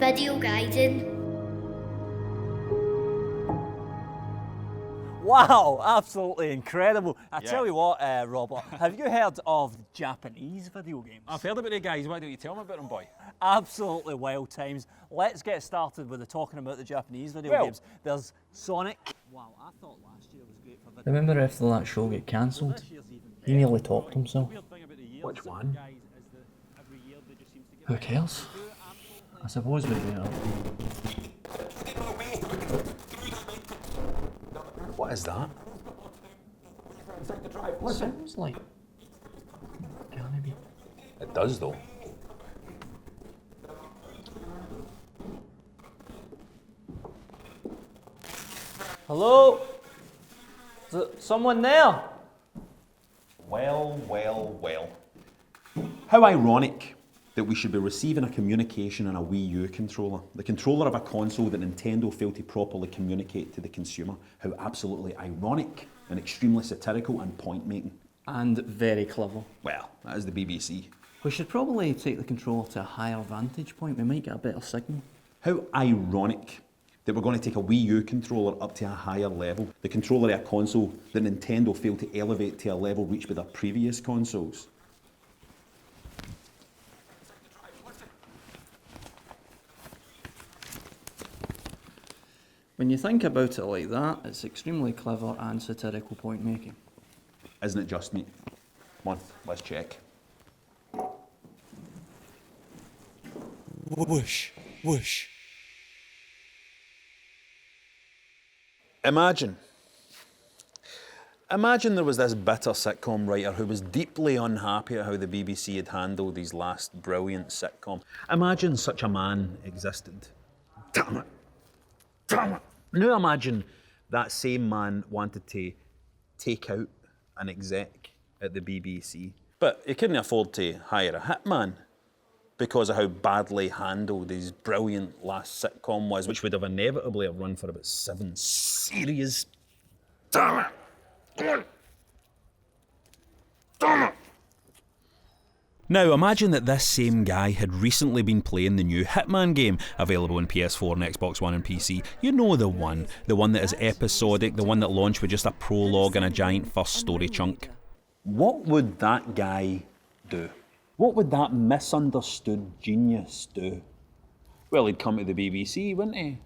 videoGaiden. Wow, absolutely incredible. I tell you what, Robert, have you heard of Japanese video games? I've heard about it, guys. Why don't you tell me about them, boy? Absolutely wild times. Let's get started with talking about the Japanese video games. There's Sonic. Wow, I thought last year was great for video games. Remember after that show got cancelled? He nearly topped himself. Which one? Who cares? I suppose we do. What is that? What sounds like? Can it be? It does, though. Hello? Is there someone there? Well, well, well. How ironic that we should be receiving a communication on a Wii U controller, the controller of a console that Nintendo failed to properly communicate to the consumer. How absolutely ironic and extremely satirical and point-making. And very clever. Well, that is the BBC. We should probably take the controller to a higher vantage point. We might get a better signal. How ironic that we're going to take a Wii U controller up to a higher level, the controller of a console that Nintendo failed to elevate to a level reached by their previous consoles. When you think about it like that, it's extremely clever and satirical point making. Isn't it just, mate? Come on, let's check. Whoosh, whoosh. Imagine there was this bitter sitcom writer who was deeply unhappy at how the BBC had handled these last brilliant sitcom. Imagine such a man existed. Damn it. Damn it. Now imagine that same man wanted to take out an exec at the BBC, but he couldn't afford to hire a hitman because of how badly handled his brilliant last sitcom was, which would have inevitably have run for about 7 series. Damn it! Go on! Damn it! Now imagine that this same guy had recently been playing the new Hitman game, available on PS4 and Xbox One and PC. You know the one that is episodic, the one that launched with just a prologue and a giant first story chunk. What would that guy do? What would that misunderstood genius do? Well, he'd come to the BBC, wouldn't he?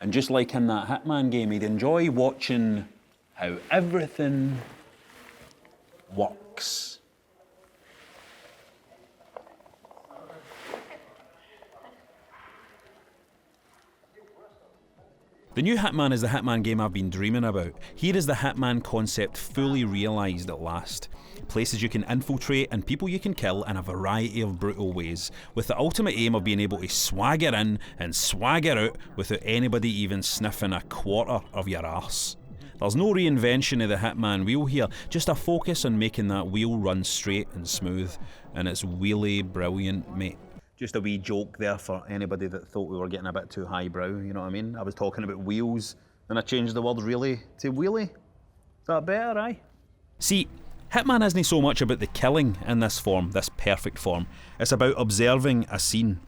And just like in that Hitman game, he'd enjoy watching how everything works. The new Hitman is the Hitman game I've been dreaming about. Here is the Hitman concept fully realised at last. Places you can infiltrate and people you can kill in a variety of brutal ways, with the ultimate aim of being able to swagger in and swagger out without anybody even sniffing a quarter of your arse. There's no reinvention of the Hitman wheel here, just a focus on making that wheel run straight and smooth, and it's really brilliant, mate. Just a wee joke there for anybody that thought we were getting a bit too highbrow, you know what I mean? I was talking about wheels, and I changed the word really to wheelie. Is that better, aye? See, Hitman isn't so much about the killing in this form, this perfect form. It's about observing a scene.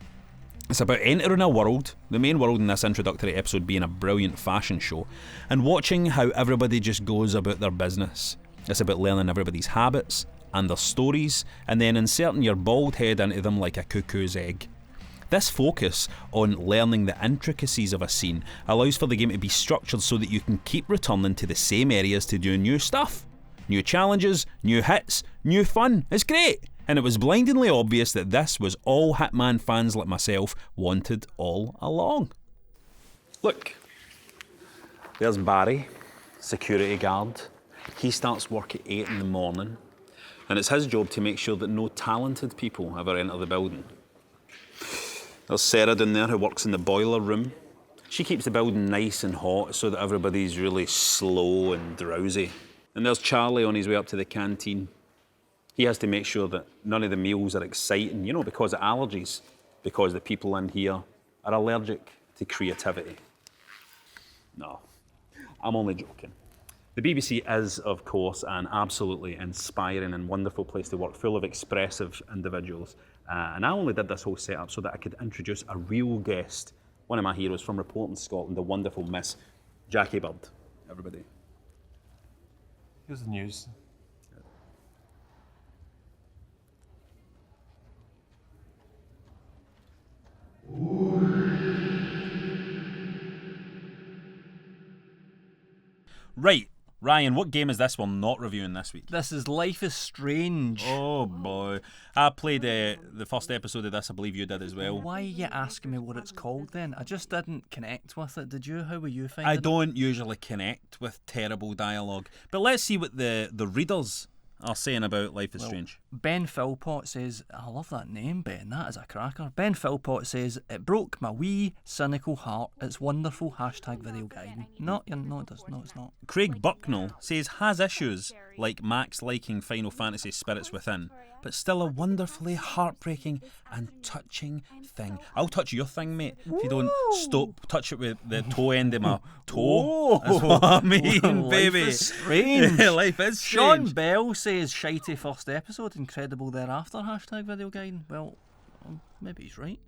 It's about entering a world, the main world in this introductory episode being a brilliant fashion show, and watching how everybody just goes about their business. It's about learning everybody's habits and their stories, and then inserting your bald head into them like a cuckoo's egg. This focus on learning the intricacies of a scene allows for the game to be structured so that you can keep returning to the same areas to do new stuff. New challenges, new hits, new fun. It's great! And it was blindingly obvious that this was all Hitman fans like myself wanted all along. Look, there's Barry, security guard. He starts work at 8 in the morning, and it's his job to make sure that no talented people ever enter the building. There's Sarah down there who works in the boiler room. She keeps the building nice and hot so that everybody's really slow and drowsy. And there's Charlie on his way up to the canteen. He has to make sure that none of the meals are exciting, you know, because of allergies, because the people in here are allergic to creativity. No, I'm only joking. The BBC is, of course, an absolutely inspiring and wonderful place to work, full of expressive individuals. And I only did this whole setup so that I could introduce a real guest, one of my heroes from Reporting Scotland, the wonderful Miss Jackie Bird. Everybody. Here's the news. Right, Ryan, what game is this we're not reviewing this week? This is Life is Strange. Oh boy. I played the first episode of this, I believe you did as well. Why are you asking me what it's called then? I just didn't connect with it. Did you? How were you finding I it? don't usually connect with terrible dialogue. But let's see what the readers are saying about Life is Strange. Ben Philpott says, I love that name, Ben. That is a cracker. Ben Philpott says, it broke my wee cynical heart. It's wonderful. Hashtag videoGaiden. No, it does. No, it's not. Craig Bucknell says has issues like Max liking Final Fantasy Spirits Within, but still a wonderfully heartbreaking and touching thing. I'll touch your thing, mate, if you don't stop, touch it with the toe end of my toe. That's what I mean, baby. Life is strange. Life is strange. Sean Bell says, shitey first episode, incredible thereafter. Hashtag videoGaiden. Well, maybe he's right.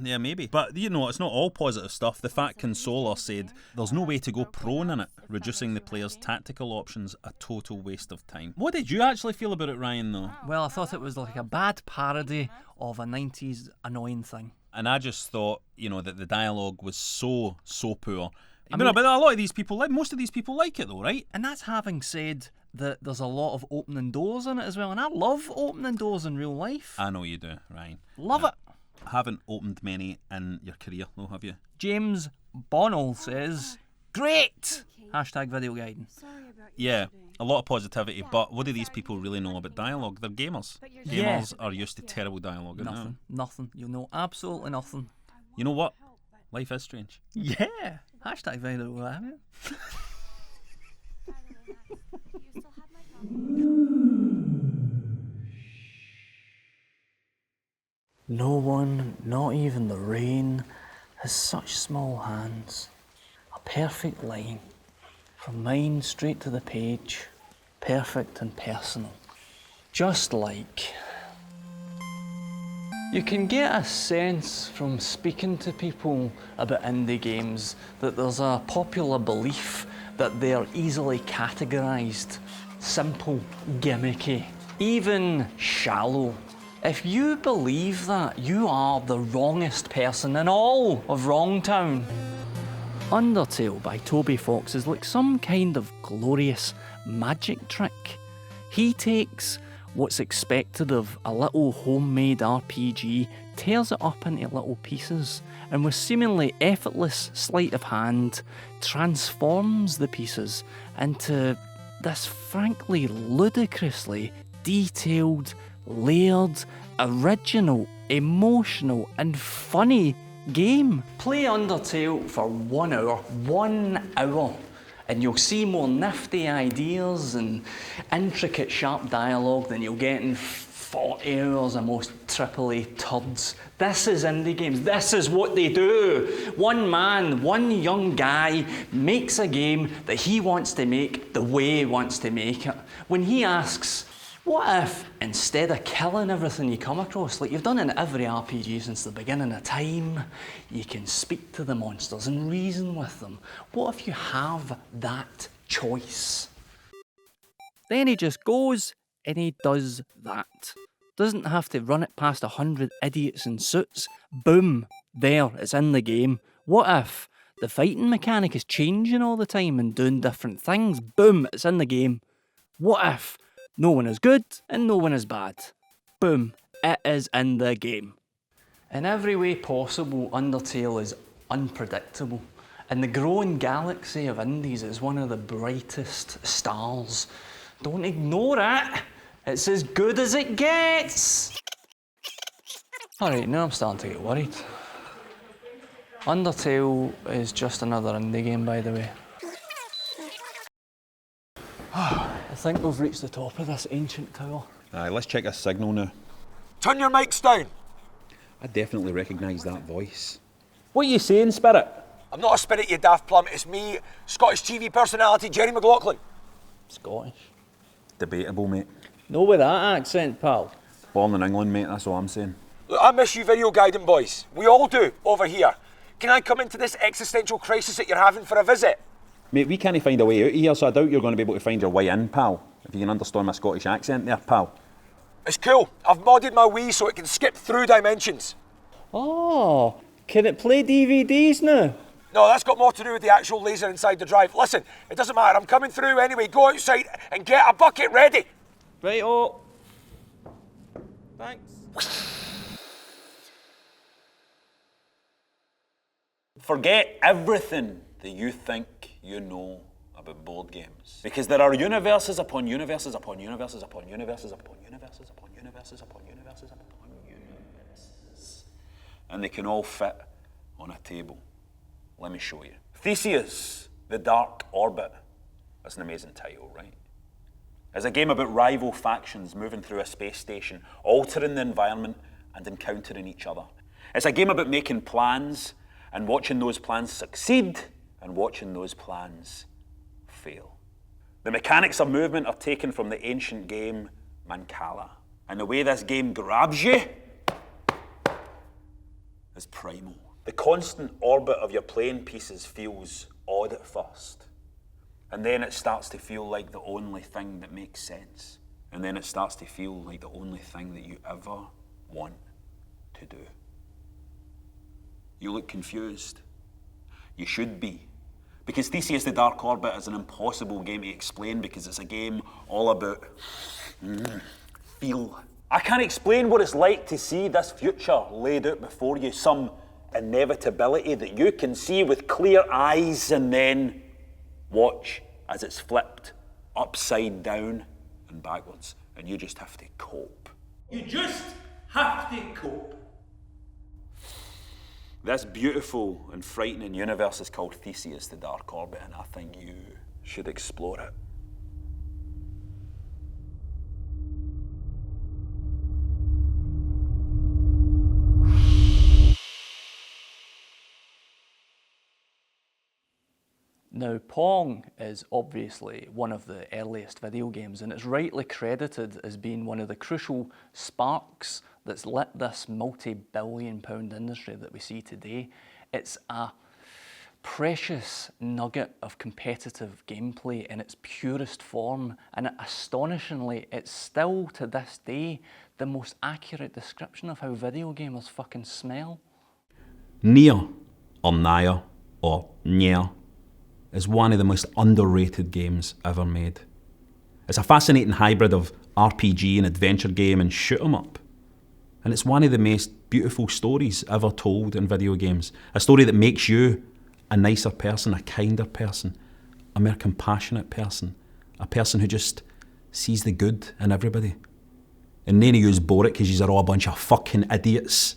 Yeah, maybe. But, you know, it's not all positive stuff. The Fat Consoler said, there's no way to go prone in it, reducing the player's tactical options a total waste of time. What did you actually feel about it, Ryan, though? Well, I thought it was like a bad parody of a 90s annoying thing. And I just thought, you know, that the dialogue was so poor. But a lot of these people, most of these people like it though, right? And that's having said that there's a lot of opening doors in it as well. And I love opening doors in real life. I know you do, Ryan. Love it. Haven't opened many in your career though, have you? James Bonnell says, great! Hashtag videoGaiden. Yeah, a lot of positivity, but what do these people really know about dialogue? They're gamers. Gamers are used to terrible dialogue. Nothing. You know absolutely nothing. You know what? Life is strange. Yeah. Hashtag videoGaiden. No one, not even the rain, has such small hands. A perfect line. From mine straight to the page. Perfect and personal. Just like... You can get a sense from speaking to people about indie games that there's a popular belief that they're easily categorised, simple, gimmicky, even shallow. If you believe that, you are the wrongest person in all of Wrongtown. Undertale by Toby Fox is like some kind of glorious magic trick. He takes what's expected of a little homemade RPG, tears it up into little pieces, and with seemingly effortless sleight of hand, transforms the pieces into this frankly ludicrously detailed, layered, original, emotional, and funny game. Play Undertale for 1 hour. 1 hour. And you'll see more nifty ideas and intricate, sharp dialogue than you'll get in 40 hours of most AAA turds. This is indie games. This is what they do. One man, one young guy makes a game that he wants to make the way he wants to make it. When he asks, what if, instead of killing everything you come across, like you've done in every RPG since the beginning of time, you can speak to the monsters and reason with them? What if you have that choice? Then he just goes and he does that. Doesn't have to run it past 100 idiots in suits. Boom, there, it's in the game. What if the fighting mechanic is changing all the time and doing different things? Boom, it's in the game. What if no one is good and no one is bad? Boom, it is in the game. In every way possible, Undertale is unpredictable. And the growing galaxy of indies is one of the brightest stars. Don't ignore it. It's as good as it gets. Alright, now I'm starting to get worried. Undertale is just another indie game, by the way. I think we've reached the top of this ancient tower. Aye, let's check this signal now. Turn your mics down. I definitely recognise that voice. What are you saying, Spirit? I'm not a spirit, you daft plum. It's me, Scottish TV personality Jerry McLaughlin. Scottish? Debatable, mate. No with that accent, pal. Born in England, mate, that's all I'm saying. Look, I miss you videoGaiden, boys. We all do, over here. Can I come into this existential crisis that you're having for a visit? Mate, we can't find a way out of here, so I doubt you're going to be able to find your way in, pal. If you can understand my Scottish accent there, pal. It's cool. I've modded my Wii so it can skip through dimensions. Oh, can it play DVDs now? No, that's got more to do with the actual laser inside the drive. Listen, it doesn't matter. I'm coming through anyway. Go outside and get a bucket ready. Right-o. Thanks. Forget everything that you think you know about board games. Because there are universes upon universes upon universes upon universes upon universes upon universes upon universes upon universes. And they can all fit on a table. Let me show you. Theseus, the Dark Orbit. That's an amazing title, right? It's a game about rival factions moving through a space station, altering the environment and encountering each other. It's a game about making plans and watching those plans succeed and watching those plans fail. The mechanics of movement are taken from the ancient game Mancala. And the way this game grabs you is primal. The constant orbit of your playing pieces feels odd at first. And then it starts to feel like the only thing that makes sense. And then it starts to feel like the only thing that you ever want to do. You look confused. You should be. Because Theseus the Dark Orbit is an impossible game to explain because it's a game all about feel. I can't explain what it's like to see this future laid out before you, some inevitability that you can see with clear eyes and then watch as it's flipped upside down and backwards, and you just have to cope. You just have to cope. This beautiful and frightening universe is called Theseus the Dark Orbit, and I think you should explore it. Now, Pong is obviously one of the earliest video games, and it's rightly credited as being one of the crucial sparks that's lit this multi-billion-pound industry that we see today. It's a precious nugget of competitive gameplay in its purest form, and astonishingly, it's still to this day the most accurate description of how video gamers fucking smell. Nier, or Nioh, or Nier, is one of the most underrated games ever made. It's a fascinating hybrid of RPG and adventure game and shoot 'em up. And it's one of the most beautiful stories ever told in video games. A story that makes you a nicer person, a kinder person, a more compassionate person, a person who just sees the good in everybody. And none of yous bore it because yous are all a bunch of fucking idiots.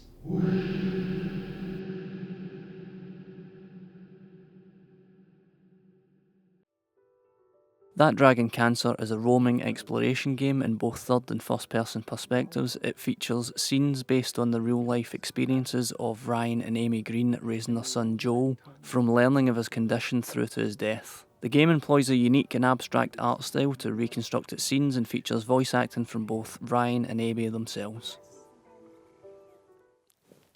That Dragon Cancer is a roaming exploration game in both third and first person perspectives. It features scenes based on the real life experiences of Ryan and Amy Green raising their son Joel, from learning of his condition through to his death. The game employs a unique and abstract art style to reconstruct its scenes and features voice acting from both Ryan and Amy themselves.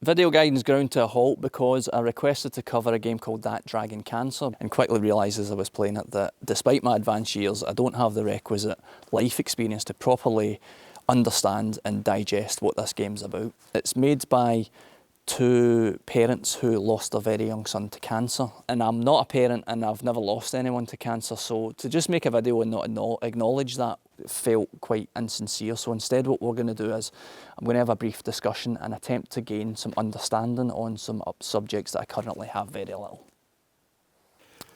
videoGaiden's ground to a halt because I requested to cover a game called That Dragon Cancer, and quickly realised as I was playing it that despite my advanced years, I don't have the requisite life experience to properly understand and digest what this game's about. It's made by two parents who lost their very young son to cancer, and I'm not a parent and I've never lost anyone to cancer, so to just make a video and not acknowledge that felt quite insincere. So instead what we're going to do is I'm going to have a brief discussion and attempt to gain some understanding on some subjects that I currently have very little.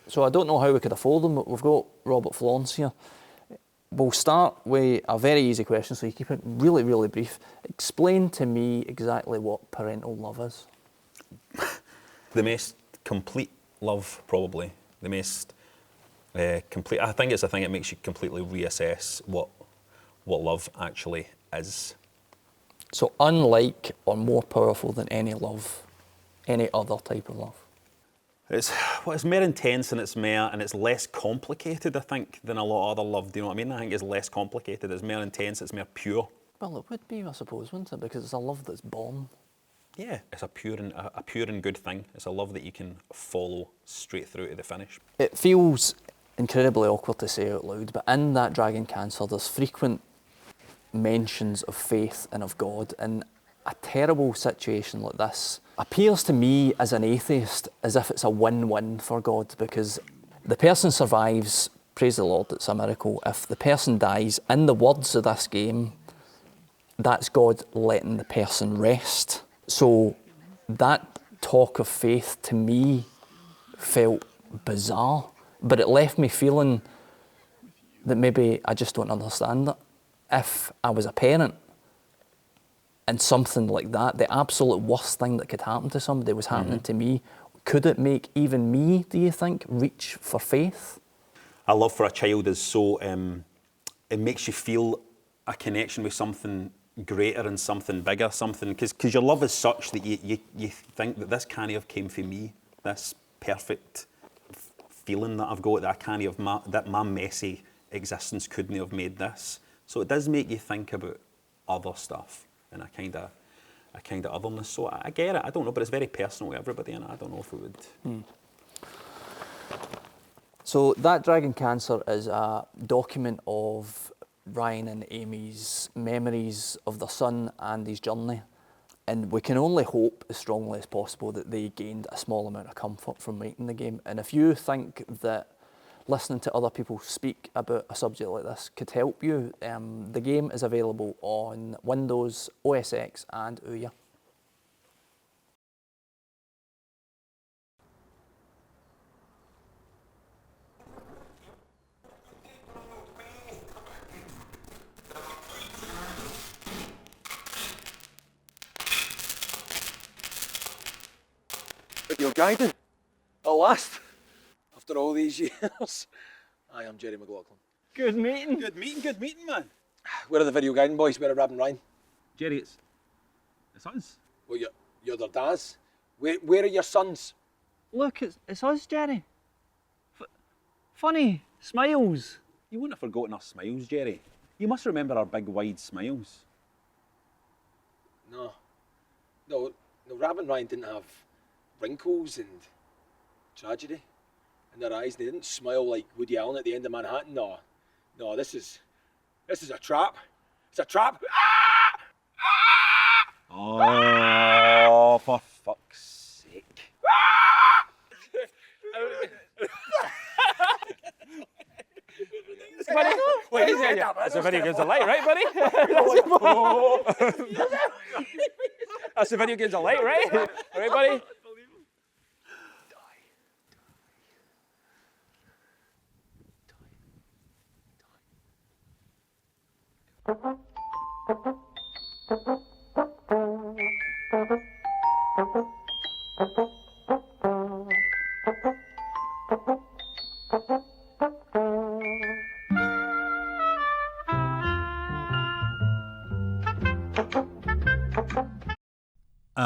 So I don't know how we could afford them, but we've got Robert Florence here. We'll start with a very easy question, so you keep it really, really brief. Explain to me exactly what parental love is. The most complete love, probably. The most complete. I think it's a thing that makes you completely reassess what love actually is. So unlike or more powerful than any love, any other type of love. It's more intense and it's less complicated, I think, than a lot of other love. Do you know what I mean? I think it's less complicated. It's more intense. It's more pure. Well, it would be, I suppose, wouldn't it? Because it's a love that's born. Yeah, it's a pure and good thing. It's a love that you can follow straight through to the finish. It feels incredibly awkward to say out loud, but in that Dragon Cancer, there's frequent mentions of faith and of God, and a terrible situation like this appears to me as an atheist as if it's a win-win for God, because the person survives, praise the Lord, it's a miracle. If the person dies, in the words of this game, that's God letting the person rest. So that talk of faith to me felt bizarre, but it left me feeling that maybe I just don't understand it. If I was a parent and something like that, the absolute worst thing that could happen to somebody was happening to me, could it make even me, do you think, reach for faith? A love for a child is so, it makes you feel a connection with something greater and something bigger, something, because your love is such that you think that this can't have came for me, this perfect feeling that I've got, that I can't have, that my messy existence couldn't have made this. So it does make you think about other stuff and a kind of otherness. So I get it, I don't know, but it's very personal to everybody, and I don't know if it would. So that Dragon Cancer is a document of Ryan and Amy's memories of their son and his journey. And we can only hope as strongly as possible that they gained a small amount of comfort from making the game. And if you think that listening to other people speak about a subject like this could help you, the game is available on Windows, OS X and Ouya. videoGaiden, at last, after all these years. Hi, I'm Jerry McLaughlin. Good meeting. Good meeting, man. Where are the videoGaiden boys? Where are Rab and Ryan? Jerry, it's us. Well, you're their dads. Where are your sons? Look, it's us, Jerry. Funny, smiles. You wouldn't have forgotten our smiles, Jerry. You must remember our big, wide smiles. No, Rab and Ryan didn't have wrinkles and tragedy in their eyes. They didn't smile like Woody Allen at the end of Manhattan. No, this is a trap. It's a trap. Oh, for fuck's sake. Buddy, wait, that's a video game's a light, right, buddy? That's the video game's a light, right? Right, buddy?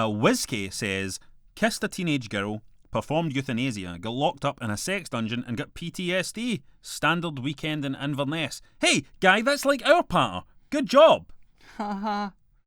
Whiskey says, kissed a teenage girl, performed euthanasia, got locked up in a sex dungeon and got PTSD. Standard weekend in Inverness. Hey, guy, that's like our partner. Good job. Haha.